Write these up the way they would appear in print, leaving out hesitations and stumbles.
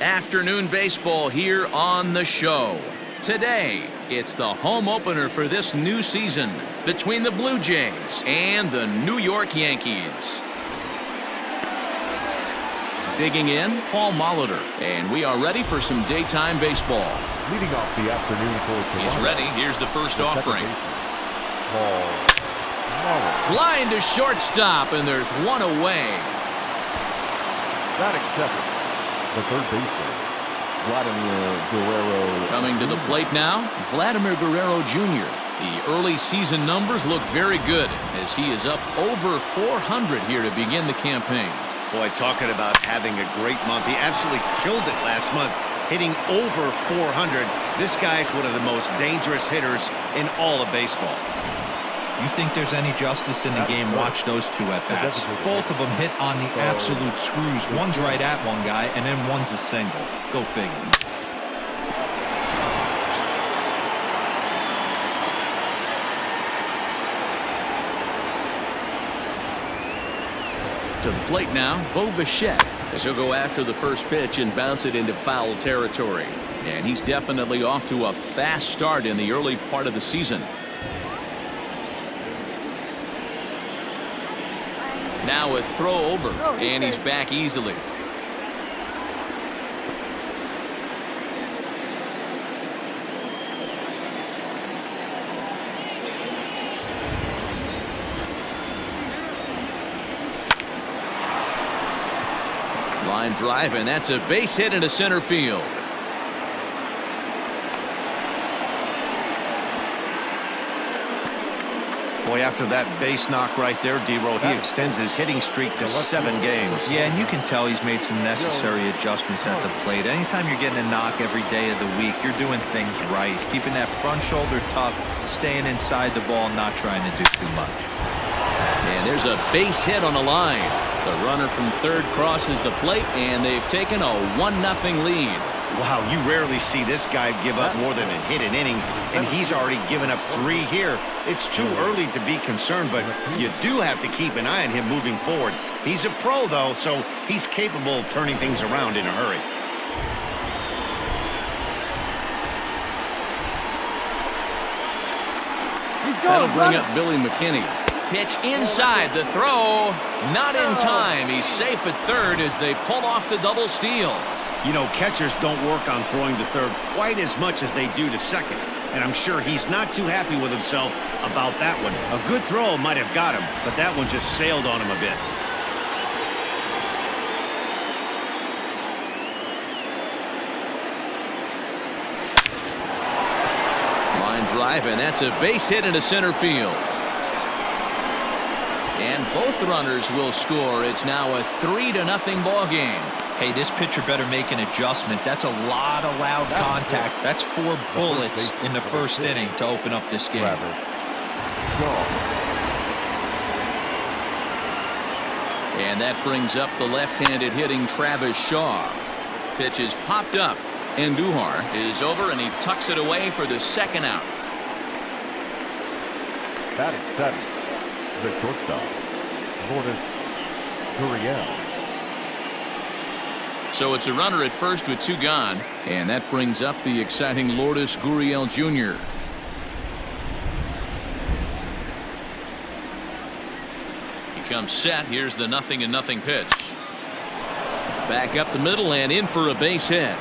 Afternoon baseball here on the show. Today, it's the home opener for this new season between the Blue Jays and the New York Yankees. Digging in, Paul Molitor, and we are ready for some daytime baseball. Leading off the afternoon for Toronto. He's ready. Here's the first offering. Paul Molitor. Line to shortstop, and there's one away. Batting second, the third baseman, Vladimir Guerrero. Coming to the plate now, Vladimir Guerrero Jr. The early season numbers look very good as he is up over 400 here to begin the campaign. Boy, talking about having a great month. He absolutely killed it last month, hitting over 400. This guy's one of the most dangerous hitters in all of baseball. You think there's any justice in the game? Watch those two at-bats. Both of them hit on the absolute screws. One's right at one guy, and then one's a single. Go figure. To the plate now, Bo Bichette, as he'll go after the first pitch and bounce it into foul territory. And he's definitely off to a fast start in the early part of the season. Now a throw over, and he's back easily. Line drive, and that's a base hit into center field. Boy, after that base knock right there, D-Row, he extends his hitting streak to 7 games. Yeah, and you can tell he's made some necessary adjustments at the plate. Anytime you're getting a knock every day of the week, you're doing things right. He's keeping that front shoulder tough, staying inside the ball, not trying to do too much. And there's a base hit on the line. The runner from third crosses the plate, and they've taken a 1-0 lead. Wow, you rarely see this guy give up more than a hit an inning, and he's already given up 3 here. It's too early to be concerned, but you do have to keep an eye on him moving forward. He's a pro, though, so he's capable of turning things around in a hurry. That'll bring up Billy McKinney. Pitch inside, the throw, not in time. He's safe at third as they pull off the double steal. You know, catchers don't work on throwing to third quite as much as they do to second. And I'm sure he's not too happy with himself about that one. A good throw might have got him, but that one just sailed on him a bit. Line drive, and that's a base hit into center field. And both runners will score. It's now a 3-0 ball game. Hey, this pitcher better make an adjustment. That's a lot of loud contact. That's 4 bullets in the first inning to open up this game. And that brings up the left-handed hitting Travis Shaw. Pitch is popped up. And Duhar is over, and he tucks it away for the second out. Batting seven, the shortstop, Lourdes Gurriel. So it's a runner at first with 2 gone, and that brings up the exciting Lourdes Gurriel Jr. He comes set. Here's the 0-0 pitch. Back up the middle and in for a base hit.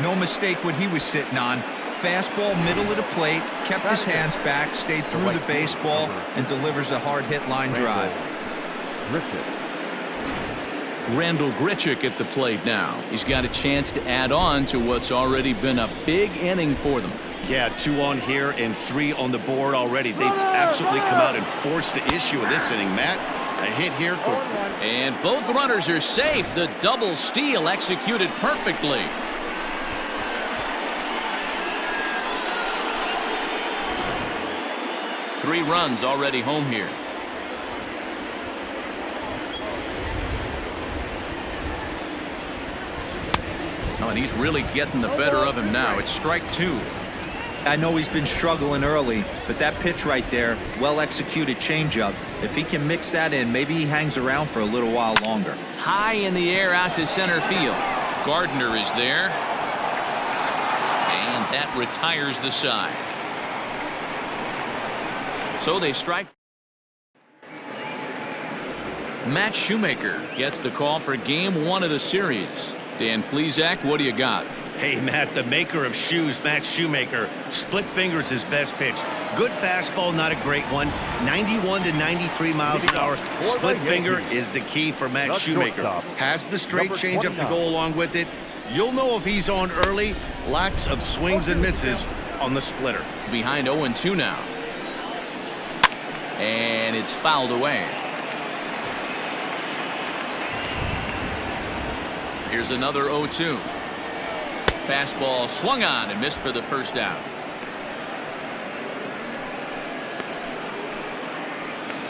No mistake what he was sitting on. Fastball, middle of the plate, kept his hands back, stayed through the baseball, and delivers a hard hit line drive. Randall Grichuk at the plate now. He's got a chance to add on to what's already been a big inning for them. Yeah, 2 on here and 3 on the board already. They've absolutely come out and forced the issue of this inning, Matt. A hit here. And both runners are safe. The double steal executed perfectly. Three runs already home here. Oh, and he's really getting the better of him now. It's strike 2. I know he's been struggling early, but that pitch right there, well-executed changeup, if he can mix that in, maybe he hangs around for a little while longer. High in the air out to center field. Gardner is there. And that retires the side. So they strike. Matt Shoemaker gets the call for game 1 of the series. Dan Plesac, what do you got? Hey, Matt, the maker of shoes, Matt Shoemaker. Split fingers his best pitch. Good fastball, not a great one. 91 to 93 miles an hour. Split finger is the key for Matt Shoemaker. Has the straight changeup to go along with it. You'll know if he's on early. Lots of swings and misses on the splitter. Behind 0-2 now. And it's fouled away. Here's another 0-2. Fastball swung on and missed for the first out.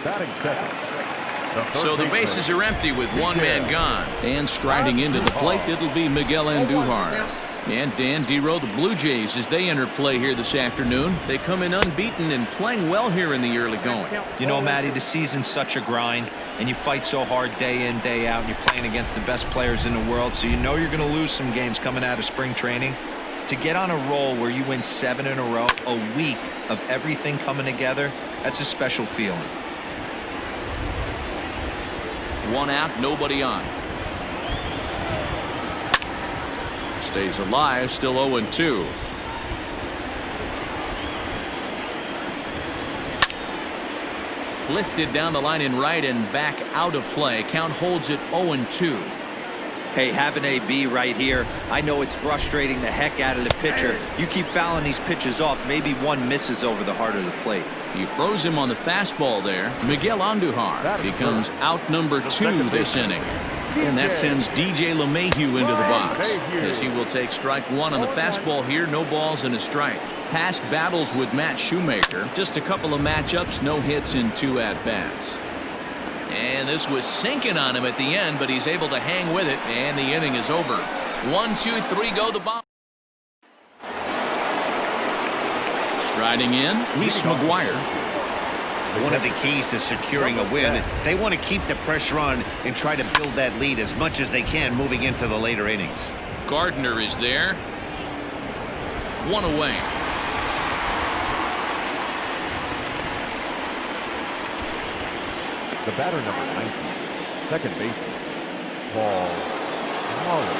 Batting second. So the bases are empty with one man gone. And striding into the plate, it'll be Miguel Andujar. And Dan Dero, the Blue Jays, as they enter play here this afternoon, they come in unbeaten and playing well here in the early going. You know, Matty, the season's such a grind, and you fight so hard day in, day out, and you're playing against the best players in the world, so you know you're going to lose some games coming out of spring training. To get on a roll where you win 7 in a row, a week of everything coming together, that's a special feeling. One out, nobody on. Stays alive, still 0-2. Lifted down the line in right and back out of play. Count holds it 0-2. Hey, have an AB right here. I know it's frustrating the heck out of the pitcher. You keep fouling these pitches off, maybe one misses over the heart of the plate. He froze him on the fastball there. Miguel Andujar becomes out number 2 this inning. And that sends DJ LeMahieu into the box, as he will take strike 1 on the fastball here. No balls and a strike. Past battles with Matt Shoemaker, just a couple of matchups, no hits in 2 at-bats. And this was sinking on him at the end, but he's able to hang with it, and the inning is over. 1, 2, 3 go the bottom. Striding in, Reese McGuire. One of the keys to securing a win, they want to keep the pressure on and try to build that lead as much as they can moving into the later innings. Gardner is there. 1 away. The batter number 19, second baseman, Paul Molitor.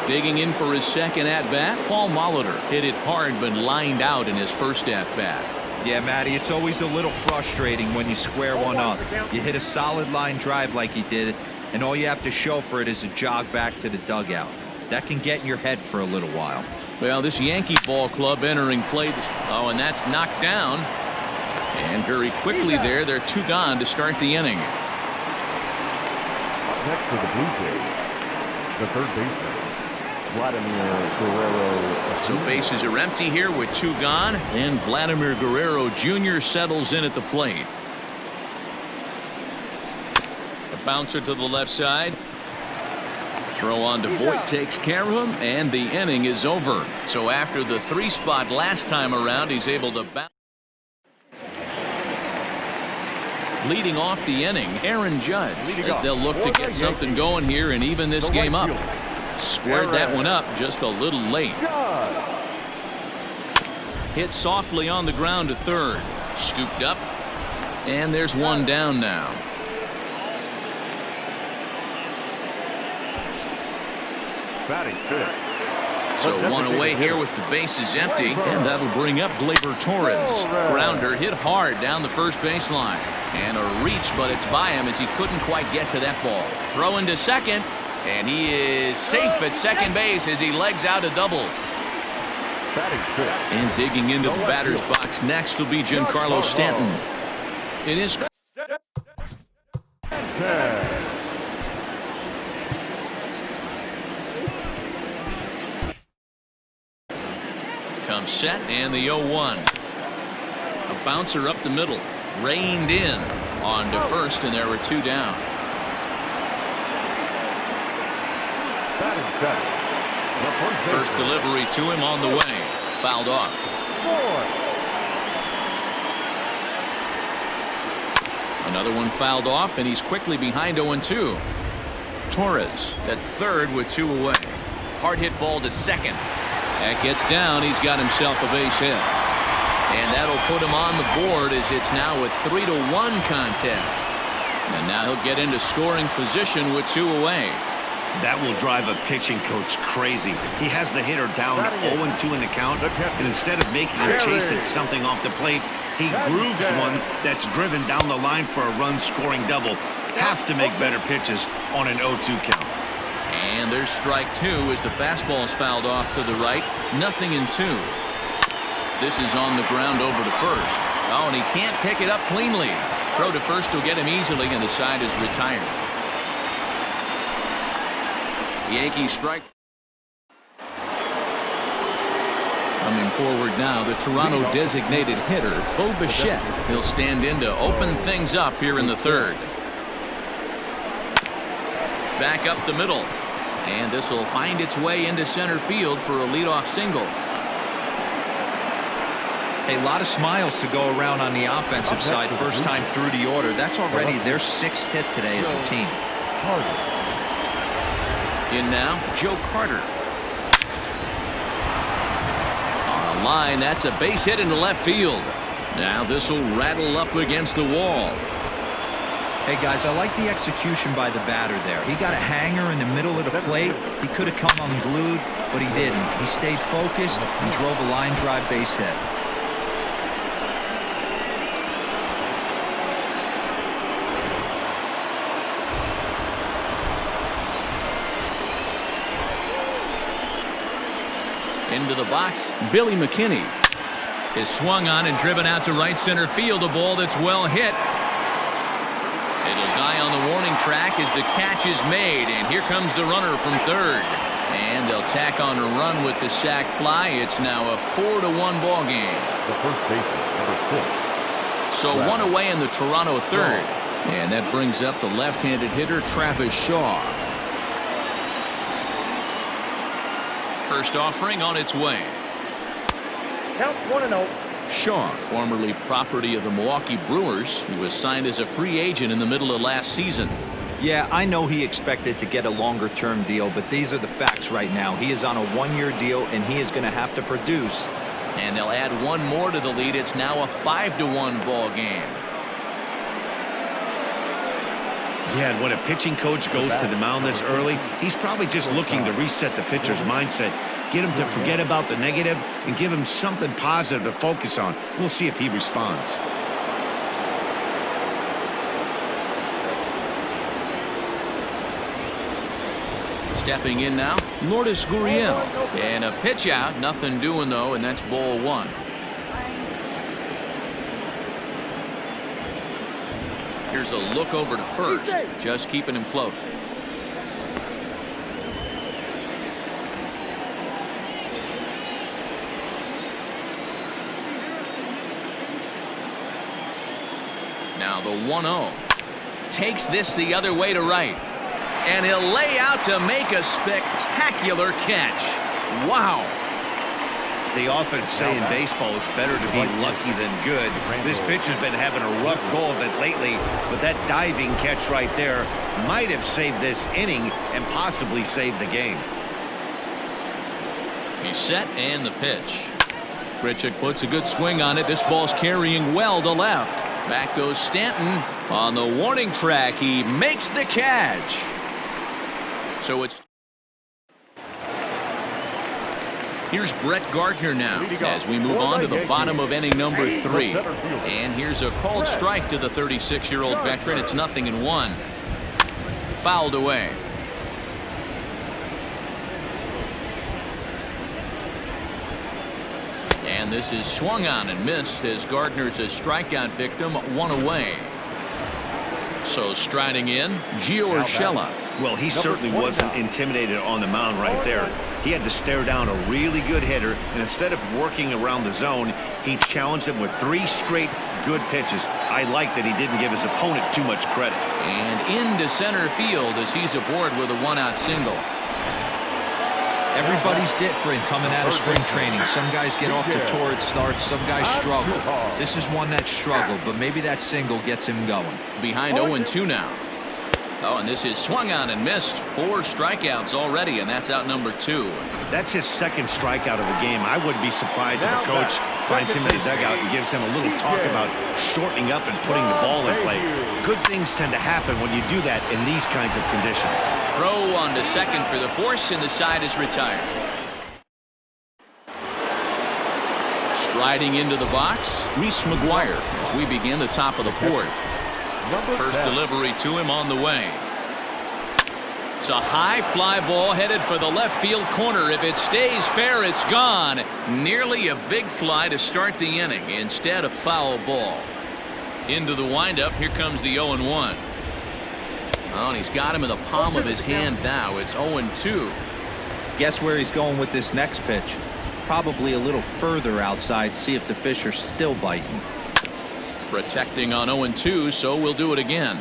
Digging in for his second at-bat, Paul Molitor hit it hard but lined out in his first at-bat. Yeah, Matty, it's always a little frustrating when you square one up. You hit a solid line drive like he did, and all you have to show for it is a jog back to the dugout. That can get in your head for a little while. Well, this Yankee ball club entering play. Oh, and that's knocked down. And very quickly there, they're 2 gone to start the inning. Next for the Blue Jays, the third baseman, Vladimir Guerrero. So bases are empty here with 2 gone, and Vladimir Guerrero Jr. settles in at the plate. A bouncer to the left side. Throw on to Voit takes care of him, and the inning is over. So after the 3 spot last time around, he's able to bounce. Leading off the inning, Aaron Judge, as they'll look to get something going here and even this game up. Squared that one up just a little late. Hit softly on the ground to third. Scooped up. And there's one down now. Batting fifth. So 1 away here with the bases empty, and that'll bring up Gleyber Torres. Grounder hit hard down the first baseline. And a reach, but it's by him as he couldn't quite get to that ball. Throw into second, and he is safe at second base as he legs out a double. And digging into the batter's box next will be Giancarlo Stanton. It is. Comes set and the 0-1. A bouncer up the middle. Reined in on to first, and there were 2 down. First delivery to him on the way. Fouled off. Another one fouled off, and he's quickly behind 0-2. Torres at third with 2 away. Hard hit ball to second. That gets down. He's got himself a base hit. And that'll put him on the board as it's now a 3-1 contest. And now he'll get into scoring position with 2 away. That will drive a pitching coach crazy. He has the hitter down 0-2 in the count, and instead of making him chase at something off the plate, he grooves one that's driven down the line for a run-scoring double. Have to make better pitches on an 0-2 count. And there's strike 2 as the fastball is fouled off to the right. 0-2. This is on the ground over to first. Oh, and he can't pick it up cleanly. Throw to first will get him easily, and the side is retired. Yankees strike. Coming forward now, the Toronto designated hitter, Bo Bichette. He'll stand in to open things up here in the third. Back up the middle. And this will find its way into center field for a leadoff single. A lot of smiles to go around on the offensive side. First time through the order. That's already their 6th hit today as a team. In now, Joe Carter. On a line, that's a base hit into left field. Now this will rattle up against the wall. Hey guys, I like the execution by the batter there. He got a hanger in the middle of the plate. He could have come unglued, but he didn't. He stayed focused and drove a line drive base hit. Into the box, Billy McKinney is swung on and driven out to right center field. A ball that's well hit. It'll die on the warning track as the catch is made, and here comes the runner from third. And they'll tack on a run with the sac fly. It's now a 4-1 ball game. The first baseman, number 6. So one away in the Toronto third, and that brings up the left-handed hitter Travis Shaw. First offering on its way. Count 1-0. Shaw, formerly property of the Milwaukee Brewers. He was signed as a free agent in the middle of last season. Yeah, I know he expected to get a longer-term deal, but these are the facts right now. He is on a 1-year deal, and he is going to have to produce. And they'll add one more to the lead. It's now a 5-1 ball game. Yeah, and when a pitching coach goes to the mound this early, he's probably just looking to reset the pitcher's mindset, get him to forget about the negative, and give him something positive to focus on. We'll see if he responds. Stepping in now, Lourdes Gurriel. And a pitch out, nothing doing though, and that's ball 1. Here's a look over to first, just keeping him close. Now the 1-0. Takes this the other way to right. And he'll lay out to make a spectacular catch. Wow. They often say in baseball it's better to be lucky than good. This pitcher's been having a rough go of it lately, but that diving catch right there might have saved this inning and possibly saved the game. He's set and the pitch. Grichuk puts a good swing on it. This ball's carrying well to left. Back goes Stanton on the warning track. He makes the catch. So it's here's Brett Gardner now as we move on to the bottom of inning number 3. And here's a called strike to the 36-year-old veteran. It's 0-1. Fouled away. And this is swung on and missed as Gardner's a strikeout victim, 1 away. So striding in, Gio Urshela. Well, he certainly wasn't intimidated on the mound right there. He had to stare down a really good hitter, and instead of working around the zone, he challenged him with 3 straight good pitches. I like that he didn't give his opponent too much credit. And into center field as he's aboard with a 1-out single. Everybody's different coming out of spring training. Some guys get off to torrid starts. Some guys struggle. This is one that struggled, but maybe that single gets him going. Behind 0-2 now. Oh, and this is swung on and missed. 4 strikeouts already, and that's out number 2. That's his second strikeout of the game. I wouldn't be surprised if a coach finds him in the dugout and gives him a little talk about shortening up and putting the ball in play. Good things tend to happen when you do that in these kinds of conditions. Throw on to second for the force, and the side is retired. Striding into the box, Reese McGuire as we begin the top of the 4th. First delivery to him on the way. It's a high fly ball headed for the left field corner. If it stays fair, it's gone. Nearly a big fly to start the inning. Instead, a foul ball. Into the windup. Here comes the 0-1. Oh, and he's got him in the palm of his hand now. It's 0-2. Guess where he's going with this next pitch? Probably a little further outside. See if the fish are still biting. Protecting on 0-2, so we'll do it again.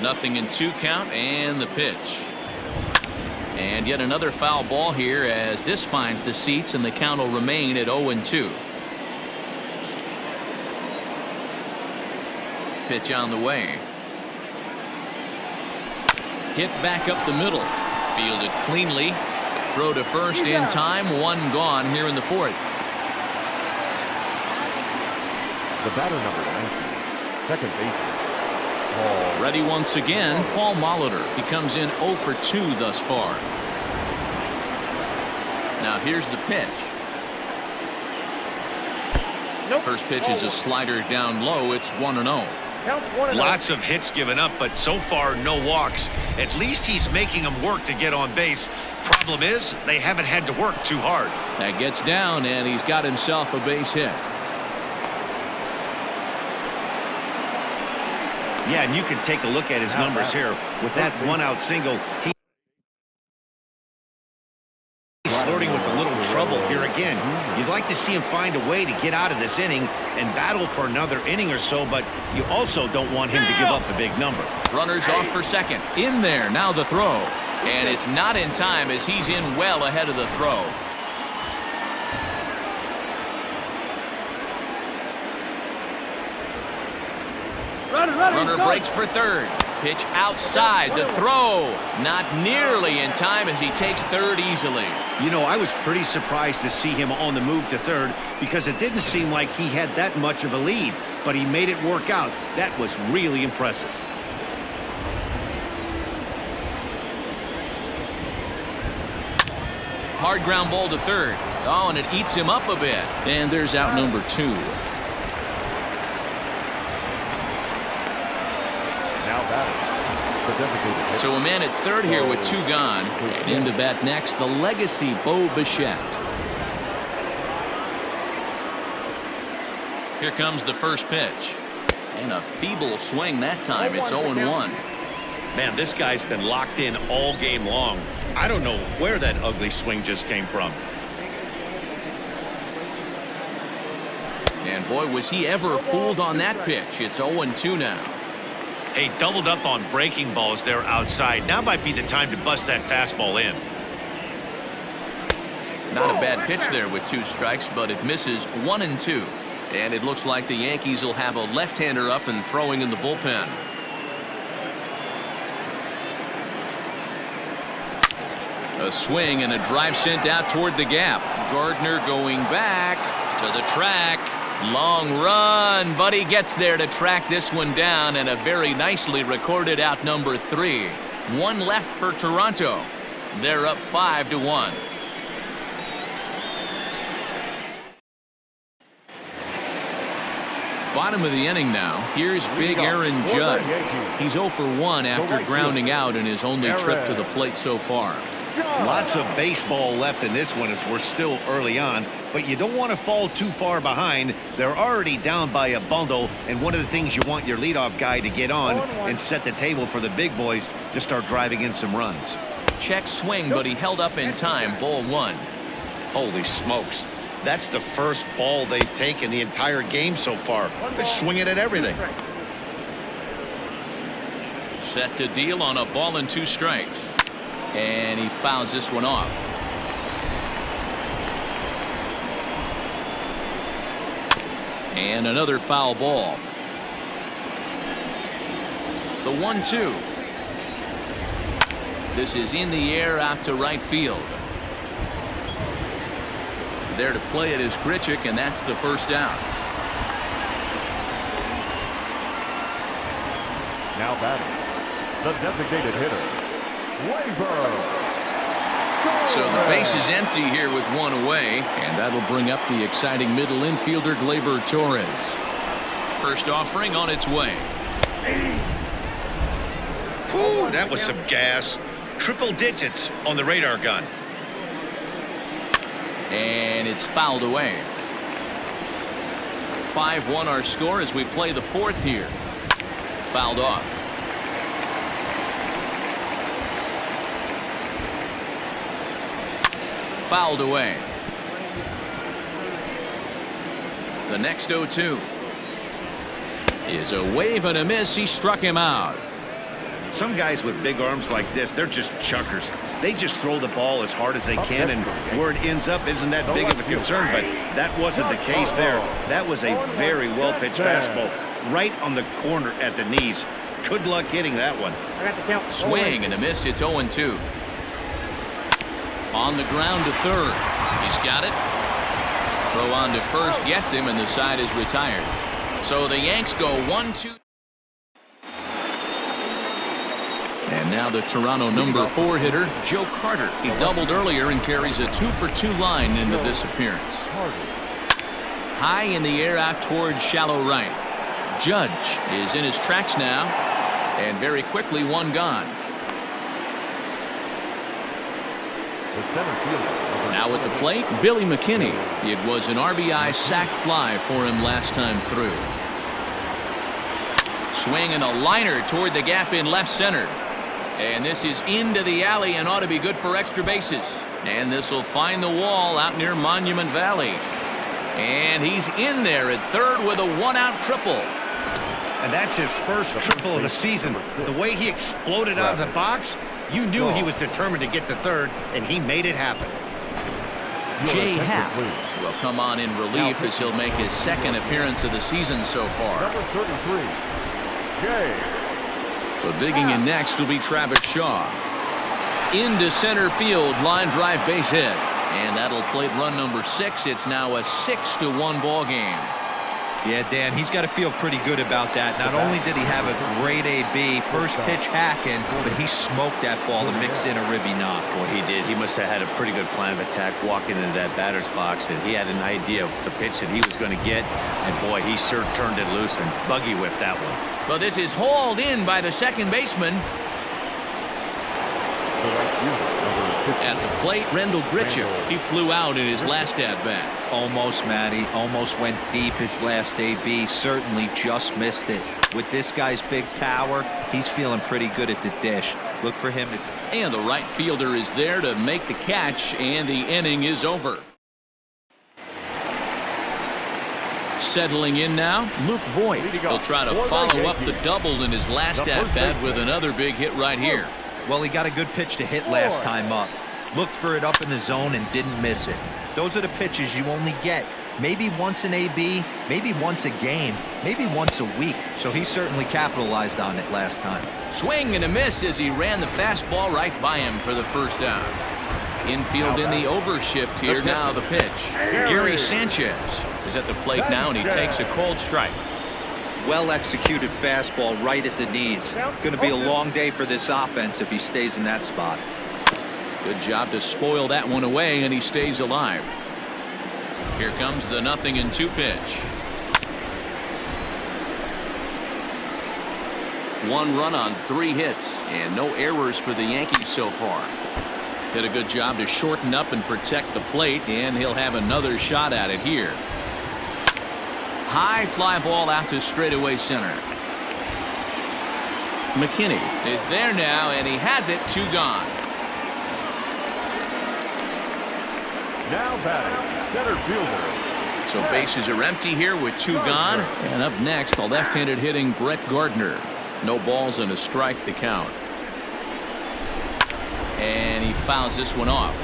Nothing in 2 count, and the pitch. And yet another foul ball here as this finds the seats, and the count will remain at 0-2. Pitch on the way. Hit back up the middle. Fielded cleanly. Throw to first in time. 1 gone here in the 4th. The batter number 90, second baseman. Ready once again, Paul Molitor. He comes in 0 for 2 thus far. Now here's the pitch. First pitch is a slider down low. It's 1-0. Lots of hits given up, but so far no walks. At least he's making them work to get on base. Problem is, they haven't had to work too hard. That gets down, and he's got himself a base hit. Yeah, and you can take a look at his numbers here. With that 1-out single, he's flirting with a little trouble here again. You'd like to see him find a way to get out of this inning and battle for another inning or so, but you also don't want him to give up a big number. Runners off for second. In there, now the throw. And it's not in time as he's in well ahead of the throw. Runner breaks for third. Pitch outside. The throw not nearly in time as he takes third easily. You know, I was pretty surprised to see him on the move to third because it didn't seem like he had that much of a lead, but he made it work out. That was really impressive. Hard ground ball to third. Oh, and it eats him up a bit. And there's out number 2. So a man at third here with 2 gone. And in to bat next, the legacy Bo Bichette. Here comes the first pitch. And a feeble swing that time. It's 0-1. Man, this guy's been locked in all game long. I don't know where that ugly swing just came from. And boy, was he ever fooled on that pitch. It's 0-2 now. Hey, doubled up on breaking balls there outside. Now might be the time to bust that fastball in. Not a bad pitch there with 2 strikes, but it misses 1-2. And it looks like the Yankees will have a left-hander up and throwing in the bullpen. A swing and a drive sent out toward the gap. Gardner going back to the track. Long run, but he gets there to track this one down, and a very nicely recorded out number 3. 1 left for Toronto. They're up 5-1. Bottom of the inning now. Here's big Aaron Judge. He's 0 for 1 after grounding out in his only trip to the plate so far. Lots of baseball left in this one as we're still early on, but you don't want to fall too far behind. They're already down by a bundle, and one of the things you want your leadoff guy to get on and set the table for the big boys to start driving in some runs. Check swing, but he held up in time. Ball 1. Holy smokes. That's the first ball they've taken the entire game so far. They're swinging at everything. Set to deal on a ball and 2 strikes. And he fouls this one off. And another foul ball. The 1-2. This is in the air out to right field. There to play it is Grichuk, and that's the first out. Now batting, the designated hitter, Labor. So the base is empty here with 1 away, and that'll bring up the exciting middle infielder Gleyber Torres. First offering on its way. Whew, that was some gas. Triple digits on the radar gun. And it's fouled away. 5-1 our score as we play the 4th here. Fouled off. Fouled away. The next 0-2 is a wave and a miss. He struck him out. Some guys with big arms like this, they're just chuckers. They just throw the ball as hard as they can, and where it ends up isn't that big of a concern, but that wasn't the case there. That was a very well-pitched fastball right on the corner at the knees. Good luck hitting that one. Swing and a miss. It's 0-2. On the ground to third. He's got it. Throw on to first gets him, and the side is retired. So the Yanks go 1-2. And now the Toronto number 4 hitter, Joe Carter. He doubled earlier and carries a 2-for-2 line into this appearance. High in the air out towards shallow right. Judge is in his tracks now, and very quickly 1 gone. Now at the plate, Billy McKinney. It was an RBI sac fly for him last time through. Swing and a liner toward the gap in left center. And this is into the alley and ought to be good for extra bases. And this will find the wall out near Monument Valley. And he's in there at third with a 1-out triple. And that's his first triple of the season. The way he exploded out of the box, you knew he was determined to get to third, and he made it happen. Jay Happ will come on in relief as he'll make his 2nd appearance of the season so far. Number 33, Jay. So digging in next will be Travis Shaw. Into center field, line drive base hit. And that'll plate run number 6. It's now a 6-1 ball game. Yeah, Dan, he's got to feel pretty good about that. Not only did he have a great AB, first pitch hacking, but he smoked that ball to mix in a ribby knock. Boy, he did. He must have had a pretty good plan of attack walking into that batter's box, and he had an idea of the pitch that he was going to get, and boy, he sure turned it loose and buggy whipped that one. Well, this is hauled in by the second baseman. At the plate, Rendell Grichuk. He flew out in his last at-bat. Almost, Matty. Almost went deep his last AB. Certainly just missed it. With this guy's big power, he's feeling pretty good at the dish. Look for him to... And the right fielder is there to make the catch, and the inning is over. Settling in now, Luke Voigt. He'll try to follow up the double in his last at-bat with another big hit right here. Well, he got a good pitch to hit last time up. Looked for it up in the zone and didn't miss it. Those are the pitches you only get maybe once an AB, maybe once a game, maybe once a week. So he certainly capitalized on it last time. Swing and a miss as he ran the fastball right by him for the first out. Infield in the overshift here. Now the pitch. Gary Sanchez is at the plate now, and he takes a cold strike. Well-executed fastball right at the knees. Going to be a long day for this offense if he stays in that spot. Good job to spoil that one away, and he stays alive. Here comes the 0-2 pitch. 1 run on 3 hits, and no errors for the Yankees so far. Did a good job to shorten up and protect the plate, and he'll have another shot at it here. High fly ball out to straightaway center. McKinney is there now, and he has it. 2 gone. Now batting, center fielder. So bases are empty here with 2 gone. And up next, the left-handed hitting Brett Gardner. No balls and a strike to count. And he fouls this one off.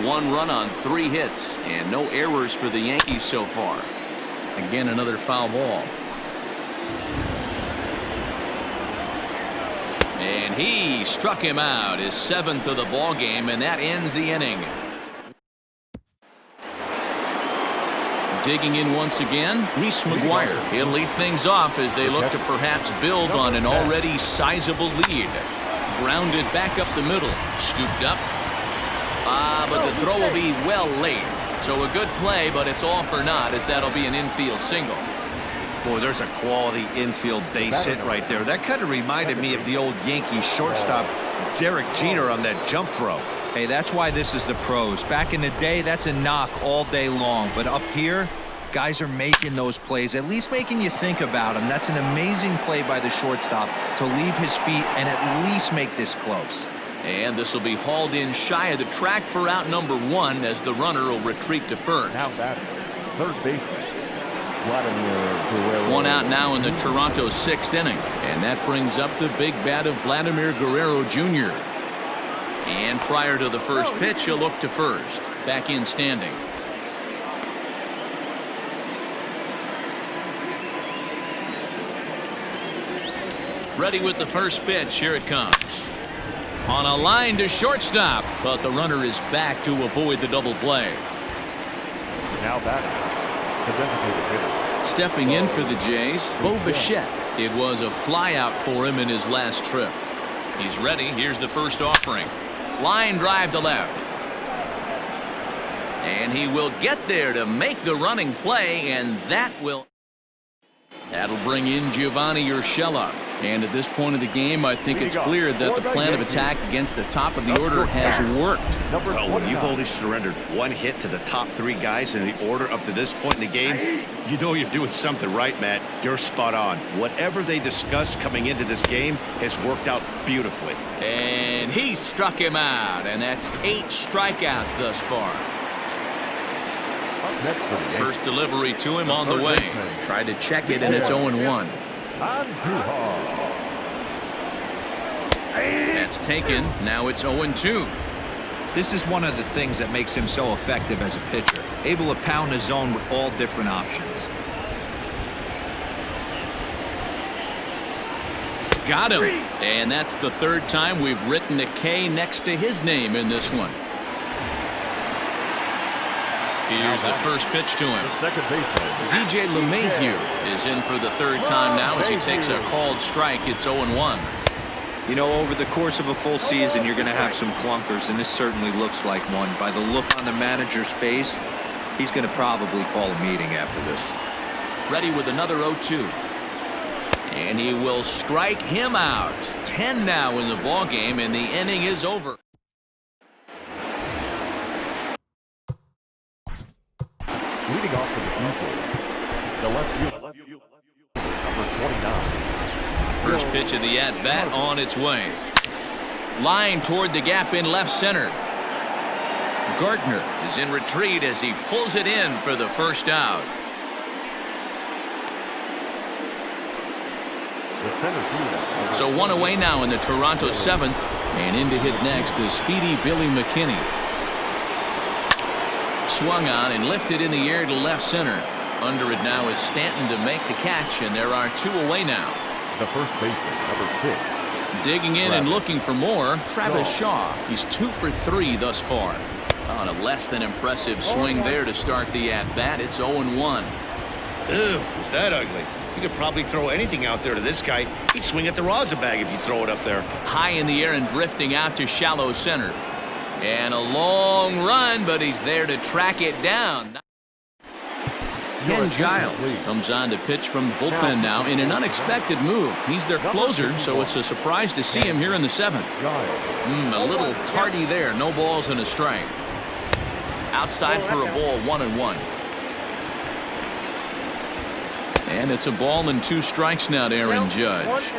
1 run on 3 hits and no errors for the Yankees so far. Again, another foul ball. And he struck him out, his 7th of the ball game, and that ends the inning. Digging in once again, Reese McGuire. He'll lead things off as they look to perhaps build on an already sizable lead. Grounded back up the middle, scooped up. But the throw will be well late. So a good play, but it's all for naught as that'll be an infield single. Boy, there's a quality infield base hit right there. That kind of reminded me of the old Yankees shortstop Derek Jeter on that jump throw. Hey, that's why this is the pros. Back in the day, that's a knock all day long. But up here, guys are making those plays, at least making you think about them. That's an amazing play by the shortstop to leave his feet and at least make this close. And this will be hauled in shy of the track for out number 1 as the runner will retreat to first. Now batting, third baseman. 1 out now in the Toronto 6th inning. And that brings up the big bat of Vladimir Guerrero Jr. And prior to the first pitch, he'll look to first. Back in standing. Ready with the first pitch. Here it comes. On a line to shortstop, but the runner is back to avoid the double play. Now batting, the designated hitter. Stepping in for the Jays, Bo Bichette. It was a flyout for him in his last trip. He's ready. Here's the first offering. Line drive to left. And he will get there to make the running play, and that'll bring in Giovanni Urshela. And at this point of the game, I think it's clear that the plan of attack against the top of the order has worked. Well, when you've only surrendered 1 hit to the top 3 guys in the order up to this point in the game, you know you're doing something right, Matt. You're spot on. Whatever they discussed coming into this game has worked out beautifully. And he struck him out, and that's 8 strikeouts thus far. First delivery to him on the way. Tried to check it, and it's 0-1. That's taken. Now it's 0-2. This is one of the things that makes him so effective as a pitcher, able to pound the zone with all different options. Got him. And that's the 3rd time we've written a K next to his name in this one. Here's the first pitch to him. DJ LeMahieu is in for the 3rd time now as he takes a called strike. It's 0-1. You know, over the course of a full season, you're going to have some clunkers, and this certainly looks like one. By the look on the manager's face, he's going to probably call a meeting after this. Ready with another 0-2. And he will strike him out. 10 now in the ball game, and the inning is over. Leading off to the infield, the left field, number 29. First pitch of the at-bat on its way. Line toward the gap in left center. Gardner is in retreat as he pulls it in for the first out. So 1 away now in the Toronto 7th, and in to hit next the speedy Billy McKinney. Swung on and lifted in the air to left center. Under it now is Stanton to make the catch, and there are 2 away now. The first baseman, number 6. Digging in and looking for more, Travis Shaw. He's 2 for 3 thus far. On a less than impressive swing there to start the at-bat. It's 0-1. Ew, was that ugly? You could probably throw anything out there to this guy. He'd swing at the rosin bag if you throw it up there. High in the air and drifting out to shallow center. And a long run, but he's there to track it down. Ken Giles comes on to pitch from the bullpen now in an unexpected move. He's their closer, so it's a surprise to see him here in the 7th. A little tardy there. No balls and a strike. Outside for a ball, 1-1. And it's a ball and 2 strikes now to Aaron Judge.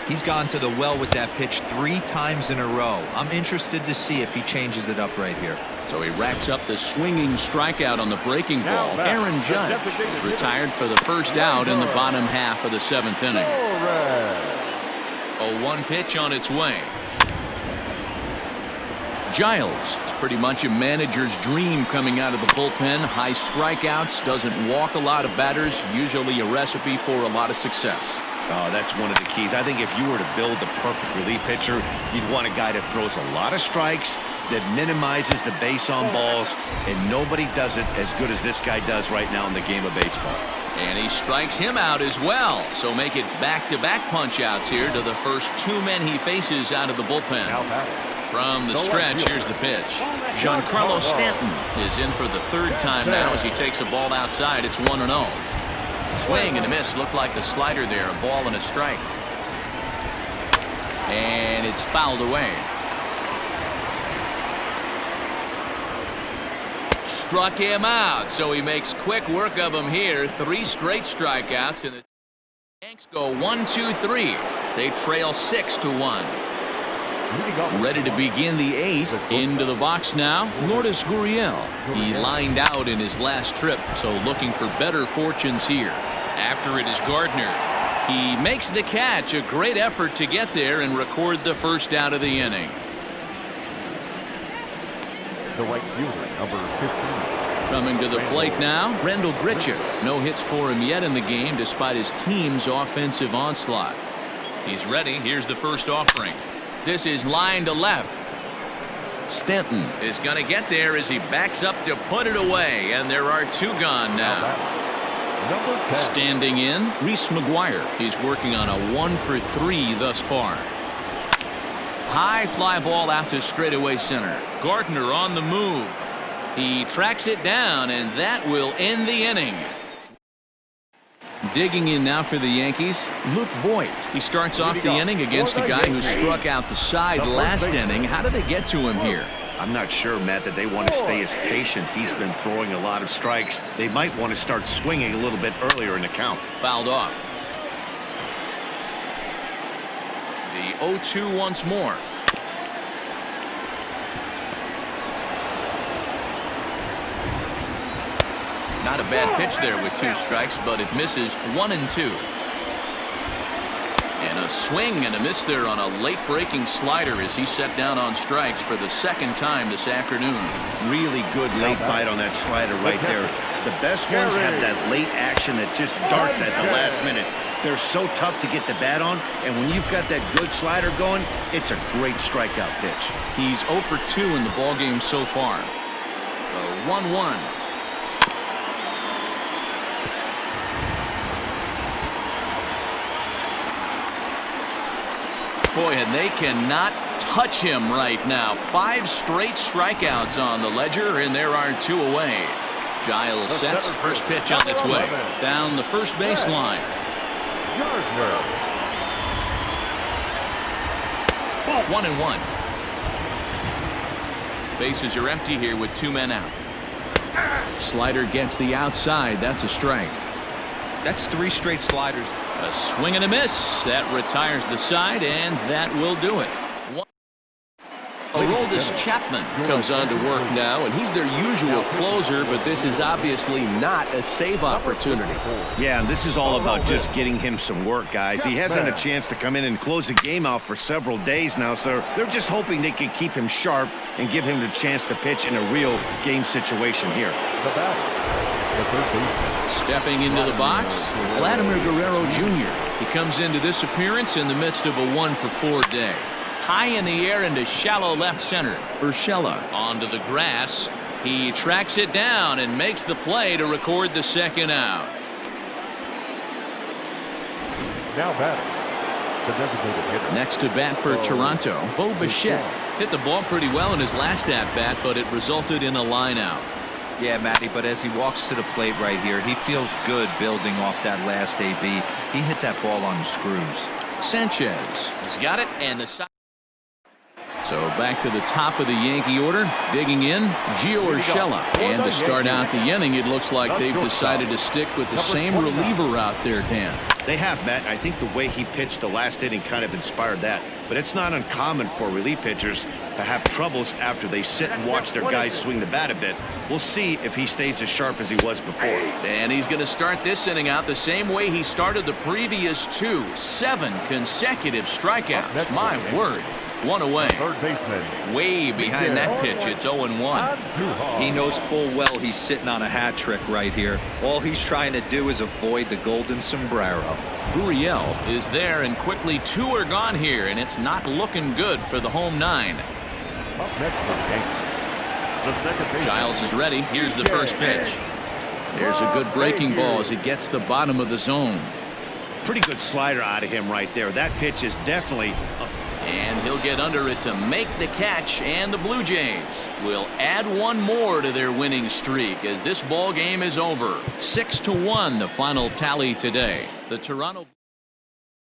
He's gone to the well with that pitch 3 times in a row. I'm interested to see if he changes it up right here. So he racks up the swinging strikeout on the breaking ball. Aaron Judge is retired for the first out in the bottom half of the 7th inning. A 1 pitch on its way. Giles is pretty much a manager's dream coming out of the bullpen. High strikeouts, doesn't walk a lot of batters, usually a recipe for a lot of success. Oh, that's one of the keys. I think if you were to build the perfect relief pitcher, you'd want a guy that throws a lot of strikes, that minimizes the base on balls, and nobody does it as good as this guy does right now in the game of baseball. And he strikes him out as well. So make it back-to-back punch-outs here to the first 2 men he faces out of the bullpen. From the stretch, here's the pitch. Giancarlo Stanton is in for the 3rd time now as he takes a ball outside. It's 1-0. Swing and a miss. Looked like the slider there. A ball and a strike. And it's fouled away. Struck him out, so he makes quick work of him here. 3 straight strikeouts, and the Yanks go 1-2-3. They trail 6-1. Ready to begin the 8th. Into the box now, Lourdes Gurriel. He lined out in his last trip, so looking for better fortunes here. After it is Gardner. He makes the catch. A great effort to get there and record the first out of the inning. The right fielder, number 15. Coming to the plate now, Randall Grichuk. No hits for him yet in the game despite his team's offensive onslaught. He's ready. Here's the first offering. This is line to left. Stanton is going to get there as he backs up to put it away, and there are 2 gone now. Standing in, Reese McGuire. He's working on a 1 for 3 thus far. High fly ball out to straightaway center. Gardner on the move. He tracks it down, and that will end the inning. Digging in now for the Yankees, Luke Voigt. He starts off the inning against a guy who struck out the side last inning. How did they get to him here? I'm not sure, Matt, that they want to stay as patient. He's been throwing a lot of strikes. They might want to start swinging a little bit earlier in the count. Fouled off. The 0-2 once more. Not a bad pitch there with 2 strikes, but it misses 1-2. And a swing and a miss there on a late breaking slider as he set down on strikes for the 2nd time this afternoon. Really good late bite on that slider right there. The best ones have that late action that just darts at the last minute. They're so tough to get the bat on, and when you've got that good slider going, it's a great strikeout pitch. He's 0 for 2 in the ballgame so far. 1-1. Boy, and they cannot touch him right now. 5 straight strikeouts on the ledger, and there are 2 away. Giles sets. First pitch on its way. Down the first baseline. 1-1. Bases are empty here with 2 men out. Slider gets the outside. That's a strike. That's 3 straight sliders. A swing and a miss. That retires the side, and that will do it. Aroldis Chapman comes on to work now, and he's their usual closer, but this is obviously not a save opportunity. Yeah, and this is all about just getting him some work, guys. He hasn't had a chance to come in and close the game out for several days now, so they're just hoping they can keep him sharp and give him the chance to pitch in a real game situation here. Stepping into the box, Vladimir Guerrero Jr. He comes into this appearance in the midst of a 1 for 4 day. High in the air into shallow left center. Urshela onto the grass. He tracks it down and makes the play to record the 2nd out. Now batting, the designated hitter. Next to bat for Toronto, Bo Bichette. Hit the ball pretty well in his last at-bat, but it resulted in a line out. Yeah, Matty, but as he walks to the plate right here, he feels good building off that last AB. He hit that ball on the screws. Sanchez has got it, and the side. So back to the top of the Yankee order. Digging in, Gio Urshela. And to start out the inning, it looks like they've decided to stick with the same reliever out there, Dan. They have, Matt. I think the way he pitched the last inning kind of inspired that. But it's not uncommon for relief pitchers to have troubles after they sit and watch their guys swing the bat a bit. We'll see if he stays as sharp as he was before. And he's going to start this inning out the same way he started the previous two. 7 consecutive strikeouts. My word. 1 away. Third baseman. Way behind that pitch. It's 0-1. He knows full well he's sitting on a hat trick right here. All he's trying to do is avoid the golden sombrero. Gurriel is there, and quickly 2 are gone here, and it's not looking good for the home 9. Up next for the Yankees, the second baseman. Giles is ready. Here's the first pitch. There's a good breaking ball as it gets the bottom of the zone. Pretty good slider out of him right there. That pitch is definitely... And he'll get under it to make the catch, and the Blue Jays will add 1 more to their winning streak as this ball game is over. 6-1 the final tally today. The Toronto